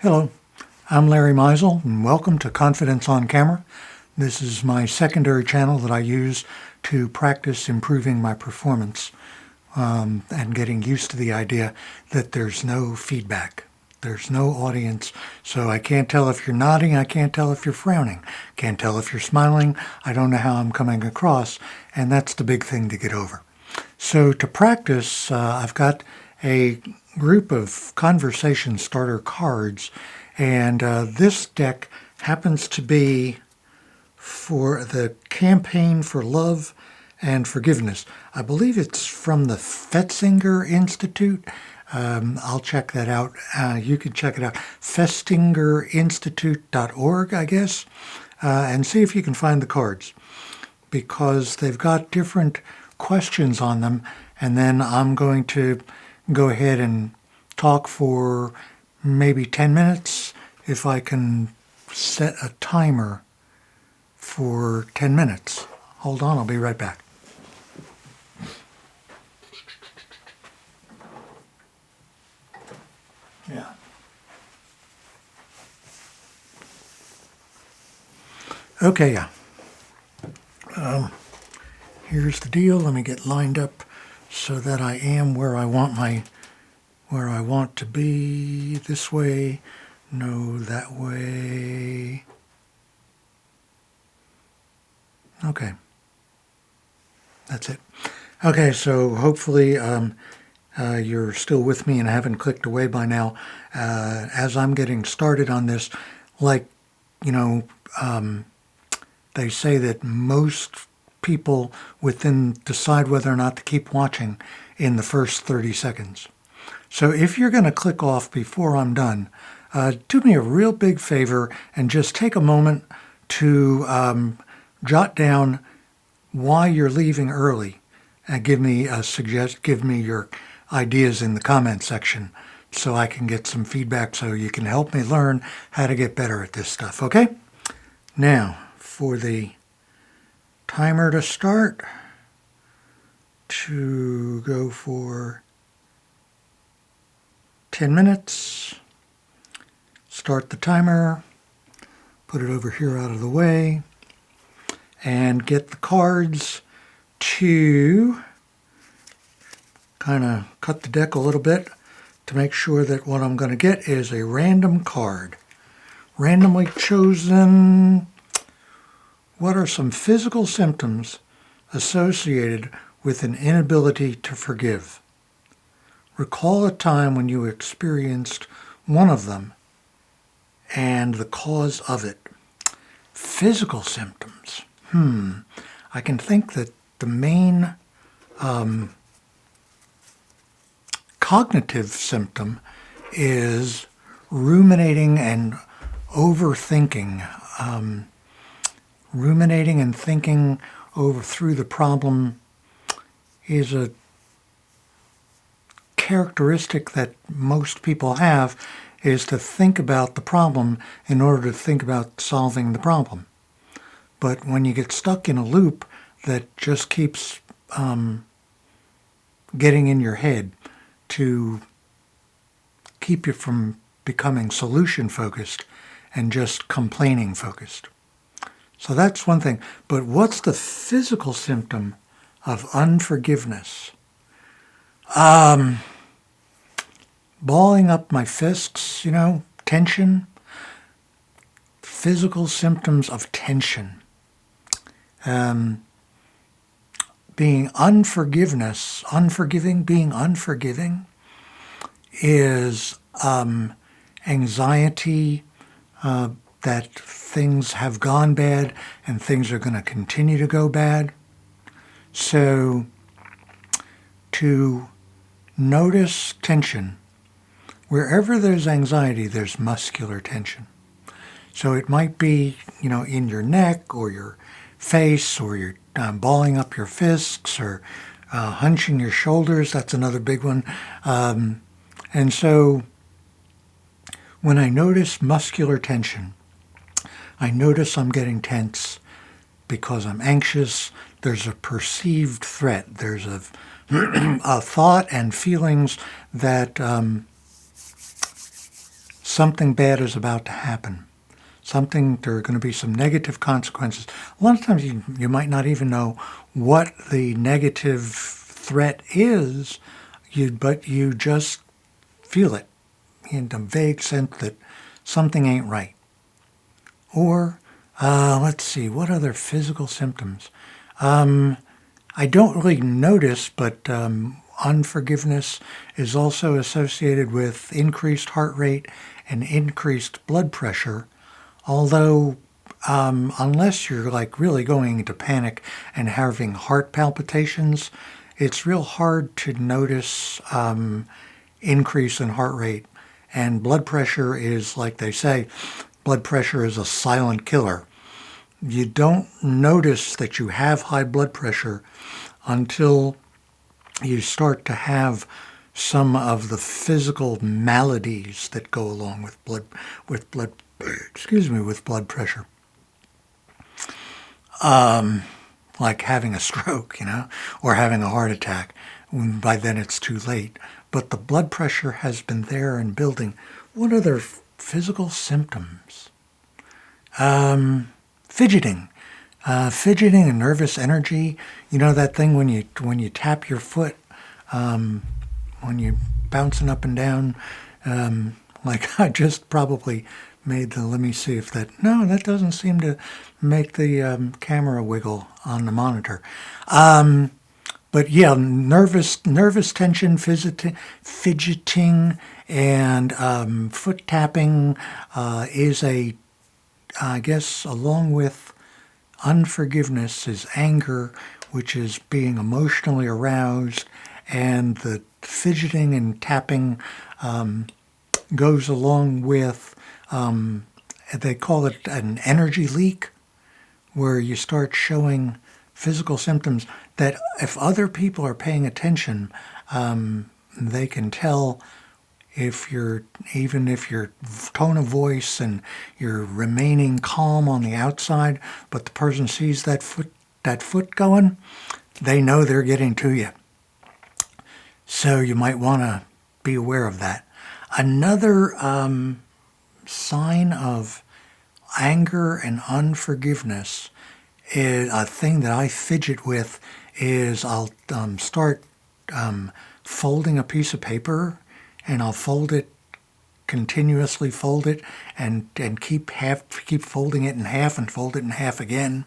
Hello, I'm Larry Meisel, and welcome to Confidence on Camera. This is my secondary channel that I use to practice improving my performance and getting used to the idea that there's no feedback. There's no audience, so I can't tell if you're nodding, I can't tell if you're frowning, can't tell if you're smiling, I don't know how I'm coming across, and that's the big thing to get over. So to practice, I've got a group of conversation starter cards, and this deck happens to be for the Campaign for Love and Forgiveness. I believe it's from the Fetzinger Institute. I'll check that out. You can check it out, festingerinstitute.org, I guess, and see if you can find the cards, because they've got different questions on them, and then I'm going to go ahead and talk for maybe 10 minutes if I can set a timer for 10 minutes. Hold on, I'll be right back. Yeah. Okay, yeah. Here's the deal. Let me get lined up so that I am where I want to be. This way, no, that way. Okay. That's it. Okay, so hopefully you're still with me and haven't clicked away by now. As I'm getting started on this, like, they say that most people decide whether or not to keep watching in the first 30 seconds. So if you're going to click off before I'm done, do me a real big favor and just take a moment to jot down why you're leaving early, and give me your ideas in the comment section so I can get some feedback, so you can help me learn how to get better at this stuff, okay? Now, for the timer to start, to go for 10 minutes, start the timer, put it over here out of the way, and get the cards to kind of cut the deck a little bit to make sure that what I'm going to get is a random card. Randomly chosen. What are some physical symptoms associated with an inability to forgive? Recall a time when you experienced one of them and the cause of it. Physical symptoms. I can think that the main cognitive symptom is ruminating and overthinking. Ruminating and thinking through the problem is a characteristic that most people have, is to think about the problem in order to think about solving the problem. But when you get stuck in a loop that just keeps getting in your head to keep you from becoming solution focused and just complaining focused. So that's one thing. But what's the physical symptom of unforgiveness? Balling up my fists, tension. Physical symptoms of tension. Being unforgiving is anxiety that things have gone bad and things are going to continue to go bad. So to notice tension, wherever there's anxiety, there's muscular tension. So it might be, in your neck or your face, or you're balling up your fists, or hunching your shoulders. That's another big one. And so when I notice muscular tension, I notice I'm getting tense because I'm anxious. There's a perceived threat. There's a thought and feelings that something bad is about to happen. There are going to be some negative consequences. A lot of times you might not even know what the negative threat is, but you just feel it in a vague sense that something ain't right. Or, let's see, what other physical symptoms? I don't really notice, but unforgiveness is also associated with increased heart rate and increased blood pressure. Although, unless you're like really going into panic and having heart palpitations, it's real hard to notice increase in heart rate. And blood pressure is, like they say, blood pressure is a silent killer. You don't notice that you have high blood pressure until you start to have some of the physical maladies that go along with blood pressure. Like having a stroke, or having a heart attack. By then it's too late. But the blood pressure has been there and building. What other physical symptoms? Fidgeting. Fidgeting and nervous energy. You know that thing when you tap your foot, when you're bouncing up and down, like I just probably made let me see if that doesn't seem to make the camera wiggle on the monitor. But yeah, nervous tension, fidgeting, and foot tapping is I guess, along with unforgiveness is anger, which is being emotionally aroused, and the fidgeting and tapping goes along with, they call it an energy leak, where you start showing physical symptoms that if other people are paying attention, they can tell even if your tone of voice and you're remaining calm on the outside, but the person sees that foot going, they know they're getting to you. So you might want to be aware of that. Another sign of anger and unforgiveness is a thing that I fidget with is I'll start folding a piece of paper, and I'll continuously fold it, and keep folding it in half and fold it in half again.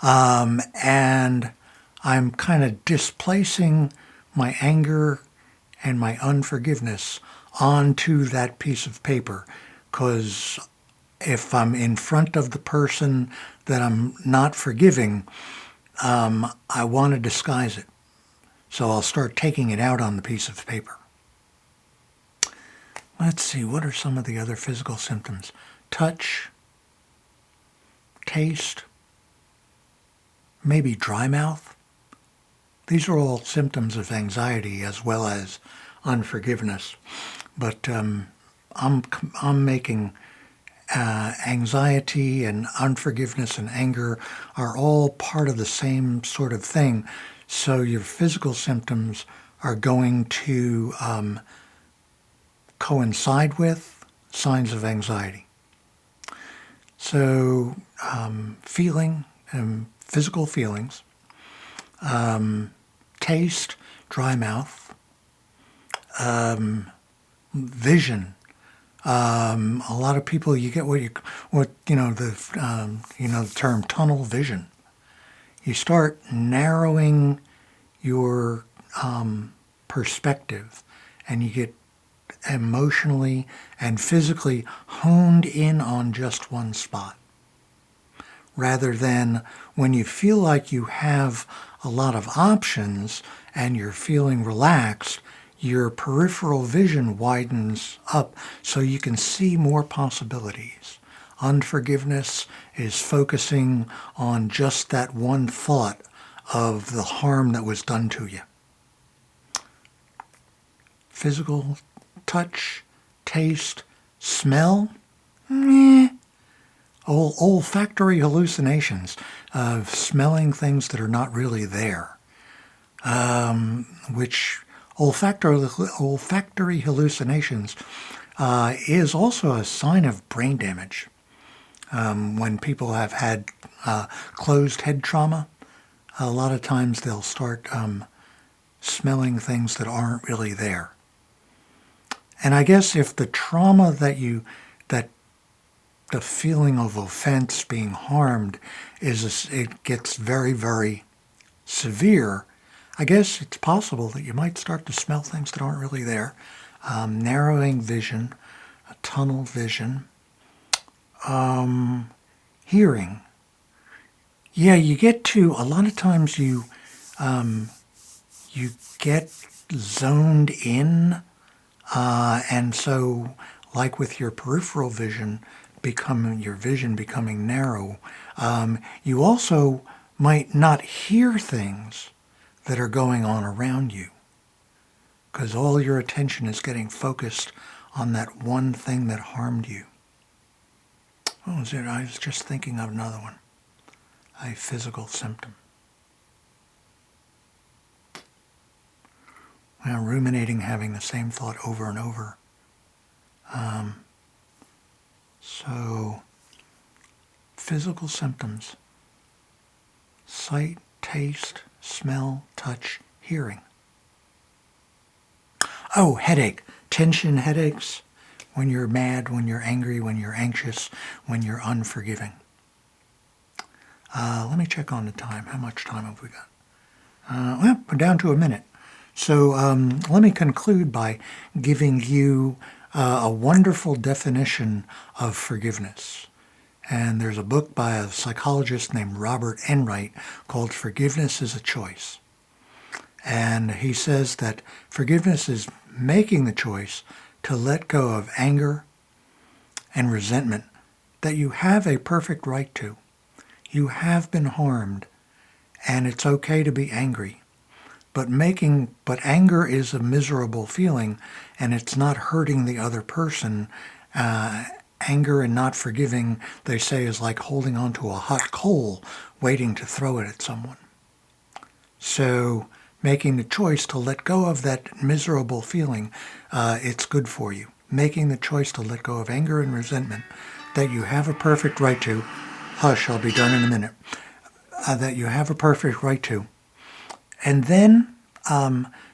And I'm kind of displacing my anger and my unforgiveness onto that piece of paper, because if I'm in front of the person that I'm not forgiving, I want to disguise it. So I'll start taking it out on the piece of paper. Let's see, what are some of the other physical symptoms? Touch, taste, maybe dry mouth. These are all symptoms of anxiety as well as unforgiveness. But I'm making anxiety and unforgiveness and anger are all part of the same sort of thing. So your physical symptoms are going to coincide with signs of anxiety. So physical feelings, taste, dry mouth, vision. A lot of people, you get the term tunnel vision. You start narrowing your perspective, and you get emotionally and physically honed in on just one spot. Rather than when you feel like you have a lot of options and you're feeling relaxed, your peripheral vision widens up so you can see more possibilities. Unforgiveness is focusing on just that one thought of the harm that was done to you. Physical touch, taste, smell, olfactory hallucinations of smelling things that are not really there, which olfactory hallucinations is also a sign of brain damage. When people have had closed head trauma, a lot of times they'll start smelling things that aren't really there. And I guess if the trauma that the feeling of offense, being harmed, it gets very, very severe, I guess it's possible that you might start to smell things that aren't really there. Narrowing vision, tunnel vision, hearing. Yeah, you get to, a lot of times you get zoned in, and so like with your peripheral vision, your vision becoming narrow, you also might not hear things that are going on around you because all your attention is getting focused on that one thing that harmed you. What was it? I was just thinking of another one. A physical symptom. Well, ruminating, having the same thought over and over. So, physical symptoms. Sight, taste, smell, touch, hearing. Oh, headache. Tension headaches. When you're mad, when you're angry, when you're anxious, when you're unforgiving. Let me check on the time. How much time have we got? Well, we're down to a minute. So let me conclude by giving you a wonderful definition of forgiveness. And there's a book by a psychologist named Robert Enright called Forgiveness is a Choice. And he says that forgiveness is making the choice to let go of anger and resentment that you have a perfect right to. You have been harmed, and it's okay to be angry. But anger is a miserable feeling, and it's not hurting the other person. Anger and not forgiving, they say, is like holding onto a hot coal, waiting to throw it at someone. So making the choice to let go of that miserable feeling, it's good for you. Making the choice to let go of anger and resentment that you have a perfect right to. Hush, I'll be done in a minute. That you have a perfect right to. And then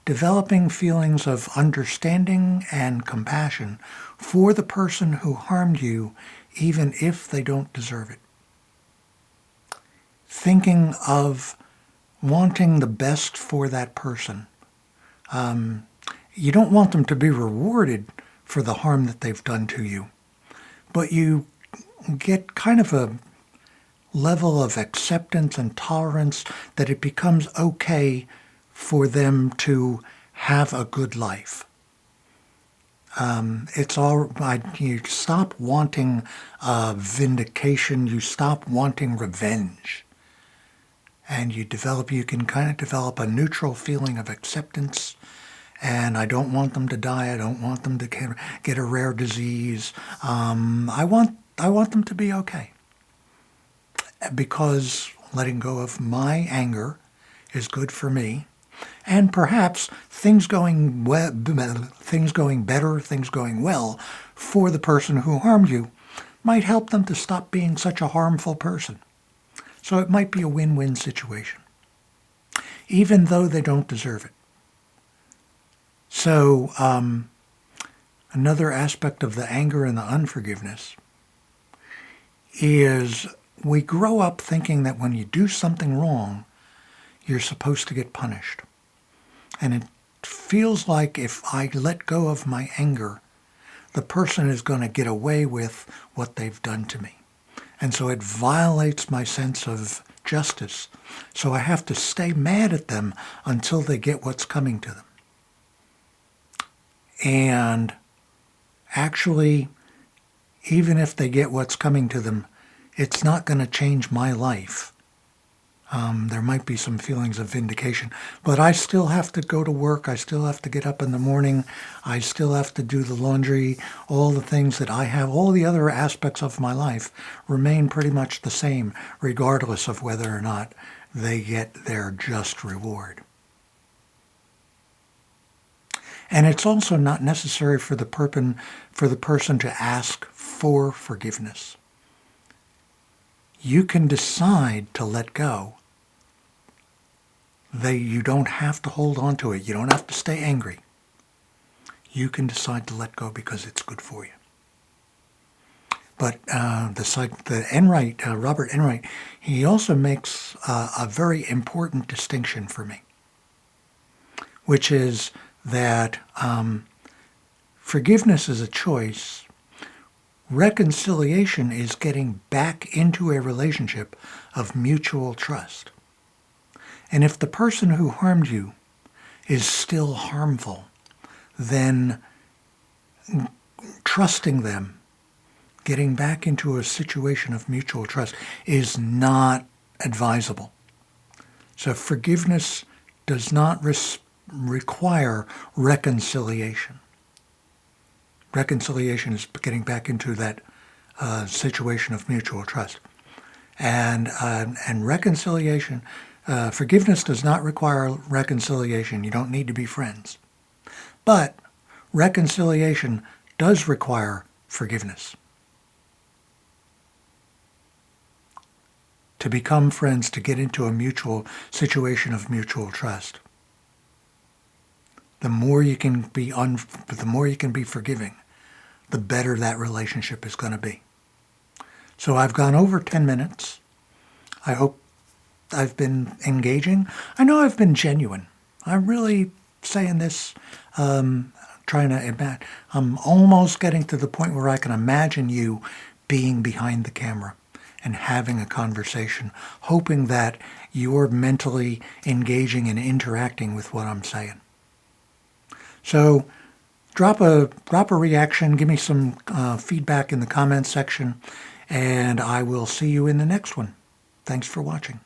developing feelings of understanding and compassion for the person who harmed you, even if they don't deserve it. Thinking of wanting the best for that person. You don't want them to be rewarded for the harm that they've done to you, but you get kind of a level of acceptance and tolerance that it becomes okay for them to have a good life. You stop wanting vindication, you stop wanting revenge. And you can kind of develop a neutral feeling of acceptance. And I don't want them to die. I don't want them to get a rare disease. I want them to be okay. Because letting go of my anger is good for me. And perhaps things going better, things going well for the person who harmed you might help them to stop being such a harmful person. So it might be a win-win situation, even though they don't deserve it. So another aspect of the anger and the unforgiveness is we grow up thinking that when you do something wrong, you're supposed to get punished. And it feels like if I let go of my anger, the person is going to get away with what they've done to me. And so it violates my sense of justice. So I have to stay mad at them until they get what's coming to them. And actually, even if they get what's coming to them, it's not going to change my life. There might be some feelings of vindication, but I still have to go to work. I still have to get up in the morning. I still have to do the laundry. All the things that I have, all the other aspects of my life remain pretty much the same, regardless of whether or not they get their just reward. And it's also not necessary for the person to ask for forgiveness. You can decide to let go. You don't have to hold on to it. You don't have to stay angry. You can decide to let go because it's good for you. But Robert Enright, he also makes a very important distinction for me, which is that forgiveness is a choice. Reconciliation is getting back into a relationship of mutual trust. And if the person who harmed you is still harmful, then trusting them, getting back into a situation of mutual trust, is not advisable. So forgiveness does not require reconciliation. Reconciliation is getting back into that situation of mutual trust. And reconciliation, forgiveness does not require reconciliation. You don't need to be friends. But reconciliation does require forgiveness. To become friends, to get into a mutual situation of mutual trust. The more you can be forgiving, the better that relationship is going to be. So I've gone over 10 minutes. I hope I've been engaging. I know I've been genuine. I'm really saying this, I'm almost getting to the point where I can imagine you being behind the camera and having a conversation, hoping that you're mentally engaging and interacting with what I'm saying. So drop a reaction, give me some feedback in the comments section, and I will see you in the next one. Thanks for watching.